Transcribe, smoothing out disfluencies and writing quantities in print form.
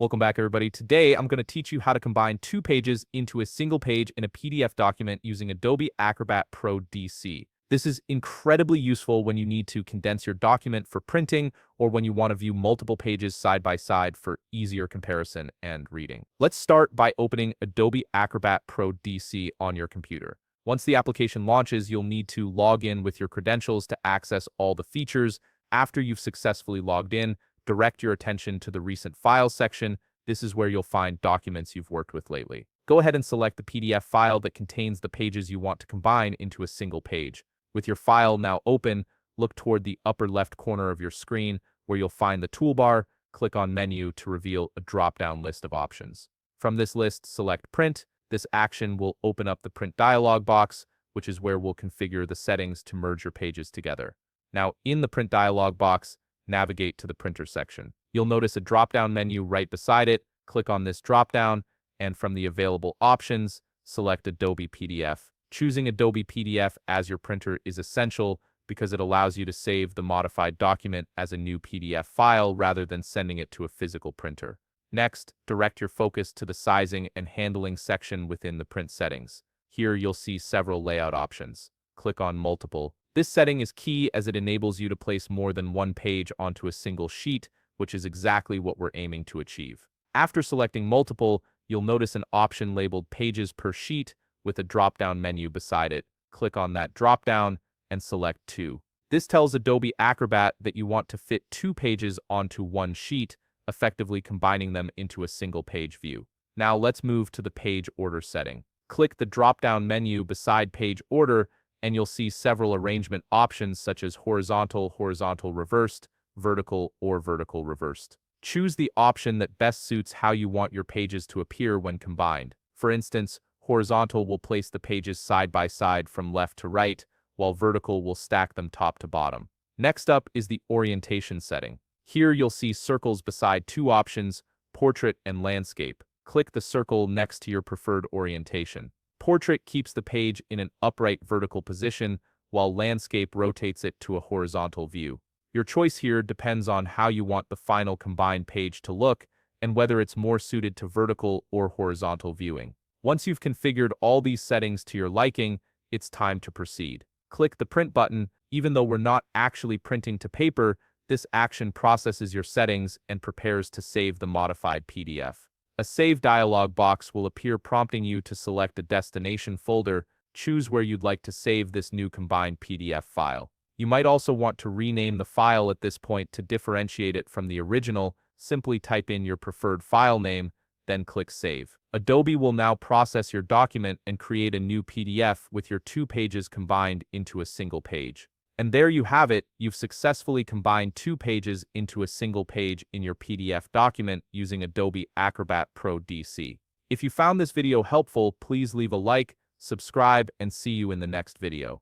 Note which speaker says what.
Speaker 1: Welcome back, everybody. Today, I'm going to teach you how to combine two pages into a single page in a PDF document using Adobe Acrobat Pro DC. This is incredibly useful when you need to condense your document for printing or when you want to view multiple pages side by side for easier comparison and reading. Let's start by opening Adobe Acrobat Pro DC on your computer. Once the application launches, you'll need to log in with your credentials to access all the features. After you've successfully logged in, direct your attention to the Recent Files section. This is where you'll find documents you've worked with lately. Go ahead and select the PDF file that contains the pages you want to combine into a single page. With your file now open, look toward the upper left corner of your screen where you'll find the toolbar. Click on Menu to reveal a drop-down list of options. From this list, select Print. This action will open up the Print dialog box, which is where we'll configure the settings to merge your pages together. Now, in the Print dialog box, navigate to the Printer section. You'll notice a drop-down menu right beside it. Click on this drop-down, and from the available options, select Adobe PDF. Choosing Adobe PDF as your printer is essential because it allows you to save the modified document as a new PDF file rather than sending it to a physical printer. Next, direct your focus to the Sizing and Handling section within the Print settings. Here you'll see several layout options. Click on Multiple. This setting is key as it enables you to place more than one page onto a single sheet, which is exactly what we're aiming to achieve. After selecting Multiple, you'll notice an option labeled Pages per Sheet with a drop-down menu beside it. Click on that drop-down and select 2. This tells Adobe Acrobat that you want to fit 2 pages onto one sheet, effectively combining them into a single page view. Now let's move to the Page Order setting. Click the drop-down menu beside Page Order and you'll see several arrangement options such as horizontal, horizontal reversed, vertical, or vertical reversed. Choose the option that best suits how you want your pages to appear when combined. For instance, horizontal will place the pages side by side from left to right, while vertical will stack them top to bottom. Next up is the orientation setting. Here you'll see circles beside 2 options, portrait and landscape. Click the circle next to your preferred orientation. Portrait keeps the page in an upright vertical position, while landscape rotates it to a horizontal view. Your choice here depends on how you want the final combined page to look and whether it's more suited to vertical or horizontal viewing. Once you've configured all these settings to your liking, it's time to proceed. Click the Print button. Even though we're not actually printing to paper, this action processes your settings and prepares to save the modified PDF. A Save dialog box will appear prompting you to select a destination folder. Choose where you'd like to save this new combined PDF file. You might also want to rename the file at this point to differentiate it from the original. Simply type in your preferred file name, then click Save. Adobe will now process your document and create a new PDF with your 2 pages combined into a single page. And there you have it, you've successfully combined 2 pages into a single page in your PDF document using Adobe Acrobat Pro DC. If you found this video helpful, please leave a like, subscribe, and see you in the next video.